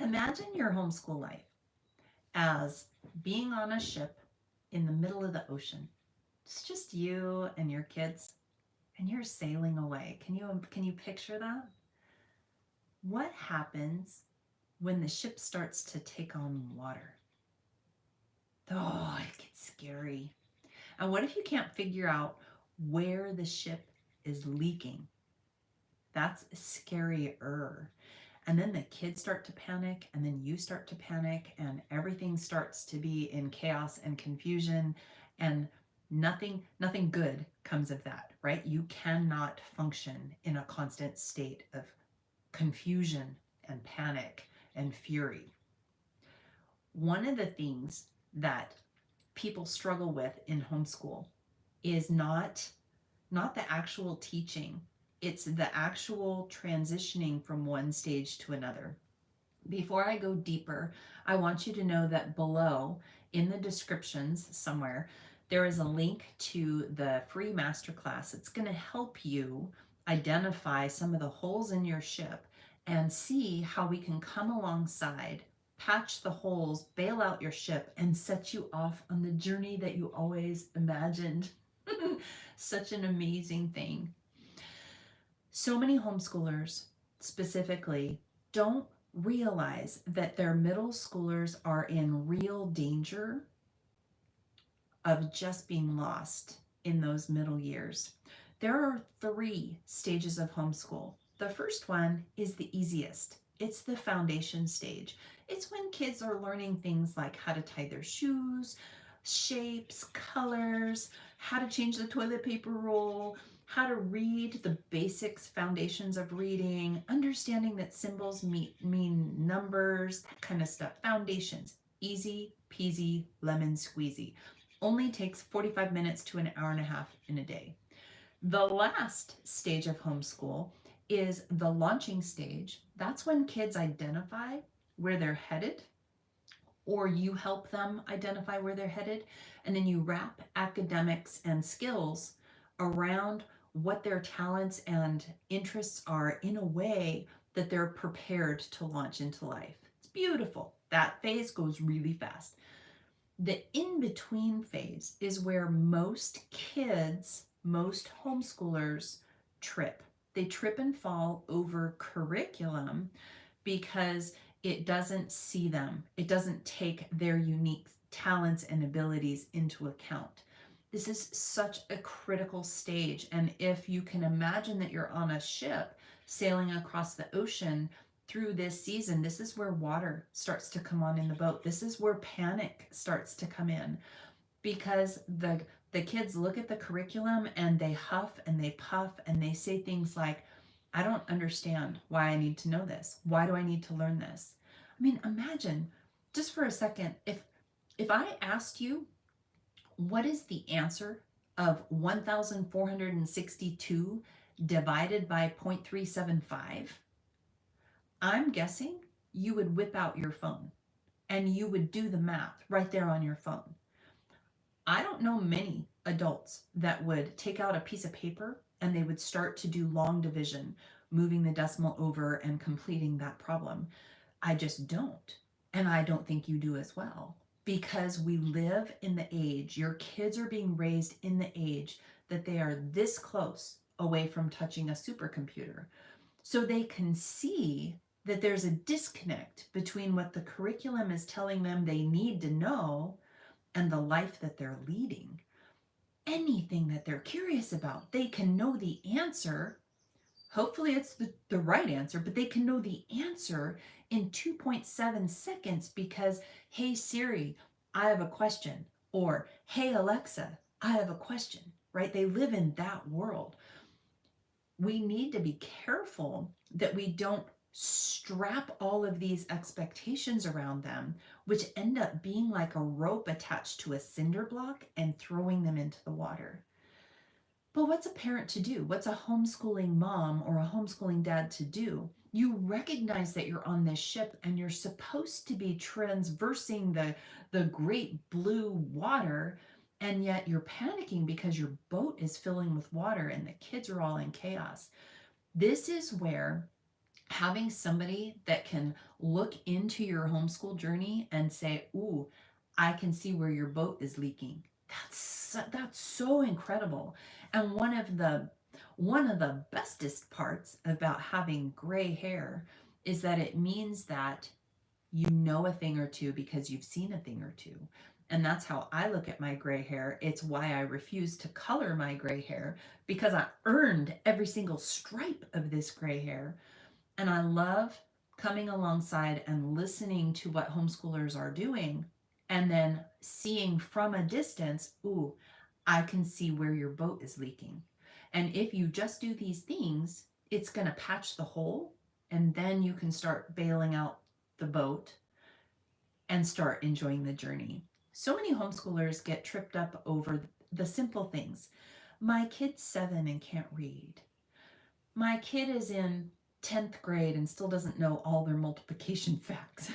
Imagine your homeschool life as being on a ship in the middle of the ocean. It's just you and your kids, and you're sailing away. Can you picture that? What happens when the ship starts to take on water? Oh, it gets scary. And what if you can't figure out where the ship is leaking? That's scarier. And then the kids start to panic, and then you start to panic, and everything starts to be in chaos and confusion, and nothing good comes of that, right? You cannot function in a constant state of confusion and panic and fury. One of the things that people struggle with in homeschool is not the actual teaching, it's the actual transitioning from one stage to another. Before I go deeper, I want you to know that below in the descriptions somewhere, there is a link to the free masterclass. It's going to help you identify some of the holes in your ship and see how we can come alongside, patch the holes, bail out your ship, and set you off on the journey that you always imagined. Such an amazing thing. So many homeschoolers specifically don't realize that their middle schoolers are in real danger of just being lost in those middle years. There are 3 stages of homeschool. The first one is the easiest. It's the foundation stage. It's when kids are learning things like how to tie their shoes, shapes, colors, how to change the toilet paper roll, how to read, the basics, foundations of reading, understanding that symbols mean numbers, that kind of stuff. Foundations, easy peasy lemon squeezy. Only takes 45 minutes to an hour and a half in a day. The last stage of homeschool is the launching stage. That's when kids identify where they're headed, or you help them identify where they're headed, and then you wrap academics and skills around what their talents and interests are in a way that they're prepared to launch into life. It's beautiful. That phase goes really fast. The in-between phase is where most kids, most homeschoolers trip. They trip and fall over curriculum because it doesn't see them. It doesn't take their unique talents and abilities into account. This is such a critical stage. And if you can imagine that you're on a ship sailing across the ocean through this season, this is where water starts to come on in the boat. This is where panic starts to come in, because the kids look at the curriculum and they huff and they puff and they say things like, I don't understand why I need to know this. Why do I need to learn this? I mean, imagine just for a second, if I asked you, what is the answer of 1,462 divided by 0.375? I'm guessing you would whip out your phone and you would do the math right there on your phone. I don't know many adults that would take out a piece of paper and they would start to do long division, moving the decimal over and completing that problem. I just don't. And I don't think you do as well, because we live in the age, your kids are being raised in the age that they are this close away from touching a supercomputer. So they can see that there's a disconnect between what the curriculum is telling them they need to know and the life that they're leading. Anything that they're curious about, they can know the answer. Hopefully it's the right answer, but they can know the answer in 2.7 seconds because, hey Siri, I have a question. Or, hey Alexa, I have a question, right? They live in that world. We need to be careful that we don't strap all of these expectations around them, which end up being like a rope attached to a cinder block and throwing them into the water. But what's a parent to do? What's a homeschooling mom or a homeschooling dad to do? You recognize that you're on this ship and you're supposed to be transversing the great blue water, and yet you're panicking because your boat is filling with water and the kids are all in chaos. This is where Having somebody that can look into your homeschool journey and say, "Ooh, I can see where your boat is leaking." That's so incredible. And one of the bestest parts about having gray hair is that it means that you know a thing or two because you've seen a thing or two. And that's how I look at my gray hair. It's why I refuse to color my gray hair, because I earned every single stripe of this gray hair. And I love coming alongside and listening to what homeschoolers are doing, and then seeing from a distance, ooh, I can see where your boat is leaking. And if you just do these things, it's going to patch the hole, and then you can start bailing out the boat and start enjoying the journey. So many homeschoolers get tripped up over the simple things. My kid's 7 and can't read. My kid is in 10th grade and still doesn't know all their multiplication facts.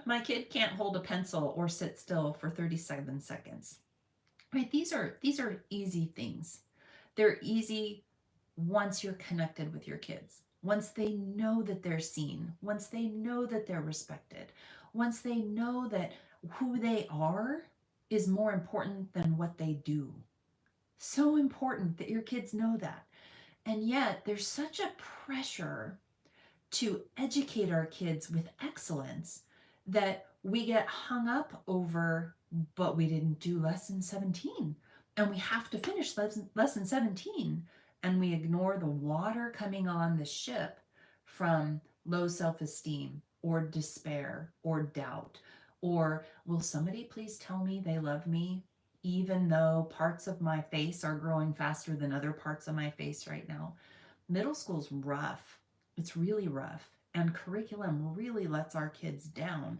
My kid can't hold a pencil or sit still for 37 seconds. Right? These are easy things. They're easy once you're connected with your kids. Once they know that they're seen, once they know that they're respected, once they know that who they are is more important than what they do. So important that your kids know that. And yet, there's such a pressure to educate our kids with excellence that we get hung up over, but we didn't do lesson 17. And we have to finish lesson 17. And we ignore the water coming on the ship from low self esteem or despair or doubt. Or, will somebody please tell me they love me, even though parts of my face are growing faster than other parts of my face right now? Middle school's rough. It's really rough. And curriculum really lets our kids down.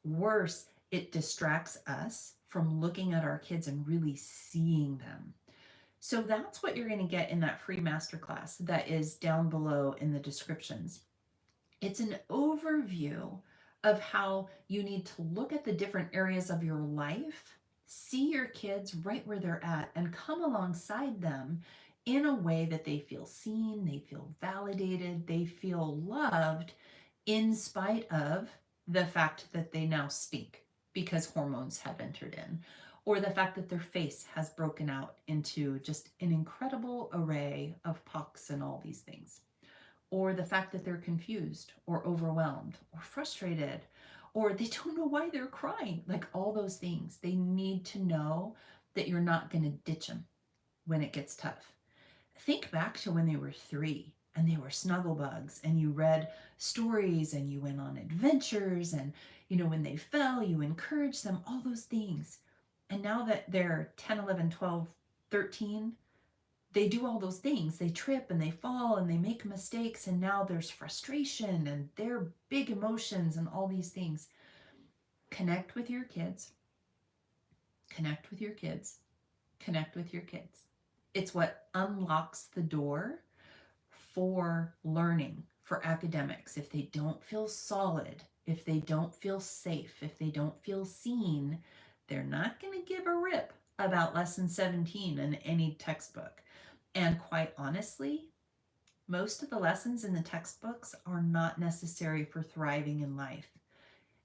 Worse, it distracts us from looking at our kids and really seeing them. So that's what you're going to get in that free masterclass that is down below in the descriptions. It's an overview of how you need to look at the different areas of your life, see your kids right where they're at, and come alongside them in a way that they feel seen, they feel validated, they feel loved, in spite of the fact that they now stink because hormones have entered in, or the fact that their face has broken out into just an incredible array of pox and all these things, or the fact that they're confused or overwhelmed or frustrated, or they don't know why they're crying. Like, all those things, they need to know that you're not going to ditch them when it gets tough. Think back to when they were 3 and they were snuggle bugs, and you read stories and you went on adventures, and when they fell, you encouraged them, all those things. And now that they're 10, 11, 12, 13, they do all those things. They trip and they fall and they make mistakes, and now there's frustration and their big emotions and all these things. Connect with your kids. Connect with your kids. Connect with your kids. It's what unlocks the door for learning, for academics. If they don't feel solid, if they don't feel safe, if they don't feel seen, they're not going to give a rip about lesson 17 in any textbook. And quite honestly, most of the lessons in the textbooks are not necessary for thriving in life.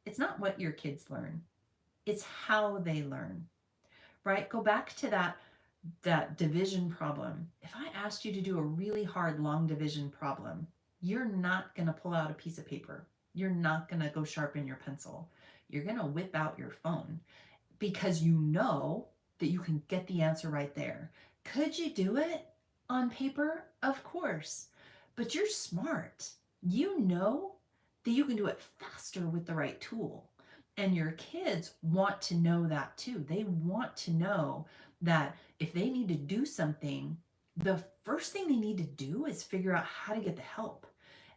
It's not what your kids learn, it's how they learn, right? Go back to that division problem. If I asked you to do a really hard long division problem, you're not going to pull out a piece of paper. You're not going to go sharpen your pencil. You're going to whip out your phone, because you know that you can get the answer right there. Could you do it on paper? Of course. But you're smart. You know that you can do it faster with the right tool. And your kids want to know that too. They want to know that if they need to do something, the first thing they need to do is figure out how to get the help.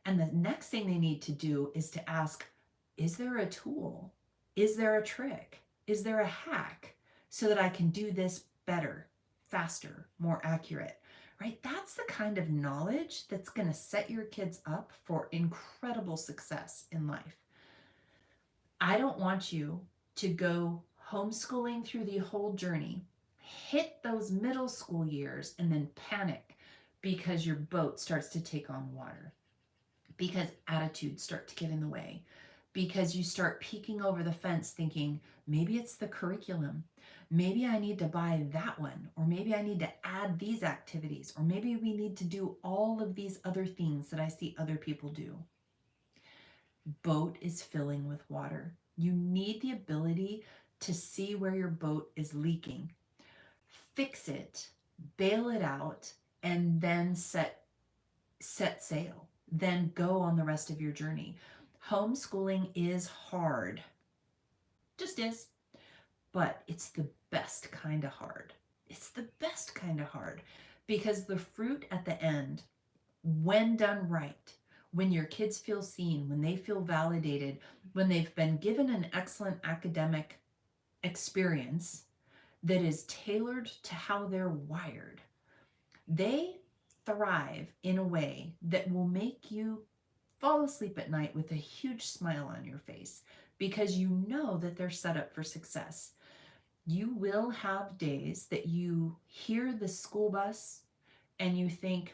And the next thing they need to do is to ask, is there a tool? Is there a trick? Is there a hack so that I can do this better, faster, more accurate? Right? That's the kind of knowledge that's going to set your kids up for incredible success in life. I don't want you to go homeschooling through the whole journey, hit those middle school years, and then panic because your boat starts to take on water, because attitudes start to get in the way, because you start peeking over the fence thinking, maybe it's the curriculum. Maybe I need to buy that one, or maybe I need to add these activities, or maybe we need to do all of these other things that I see other people do. Boat is filling with water. You need the ability to see where your boat is leaking, fix it, bail it out, and then set sail. Then go on the rest of your journey. Homeschooling is hard, just is, but it's the best kind of hard. It's the best kind of hard because the fruit at the end, when done right, when your kids feel seen, when they feel validated, when they've been given an excellent academic experience that is tailored to how they're wired, they thrive in a way that will make you fall asleep at night with a huge smile on your face because you know that they're set up for success. You will have days that you hear the school bus and you think,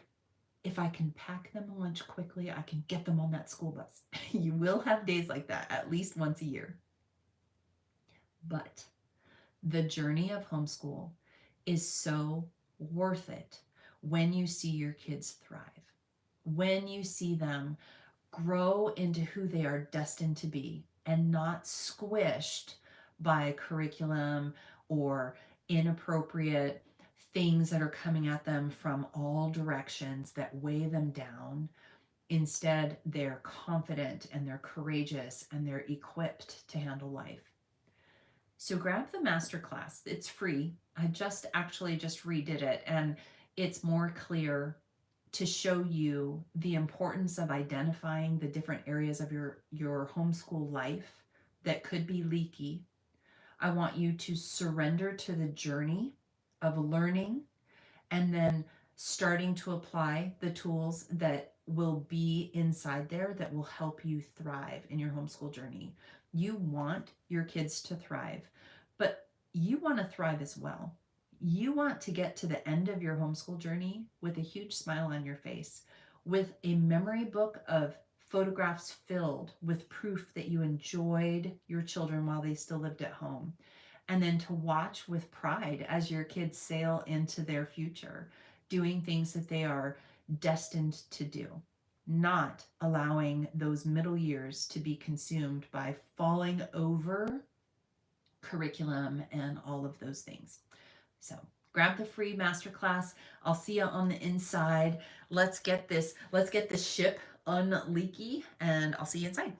if I can pack them a lunch quickly, I can get them on that school bus. You will have days like that at least once a year. But the journey of homeschool is so worth it when you see your kids thrive, when you see them grow into who they are destined to be and not squished by curriculum or inappropriate things that are coming at them from all directions that weigh them down. Instead, they're confident and they're courageous and they're equipped to handle life. So grab the masterclass. It's free. I just redid it and it's more clear to show you the importance of identifying the different areas of your homeschool life that could be leaky. I want you to surrender to the journey of learning and then starting to apply the tools that will be inside there that will help you thrive in your homeschool journey. You want your kids to thrive, but you want to thrive as well. You want to get to the end of your homeschool journey with a huge smile on your face, with a memory book of photographs filled with proof that you enjoyed your children while they still lived at home, and then to watch with pride as your kids sail into their future, doing things that they are destined to do, not allowing those middle years to be consumed by falling over curriculum and all of those things. So grab the free masterclass. I'll see you on the inside. Let's get this ship unleaky and I'll see you inside.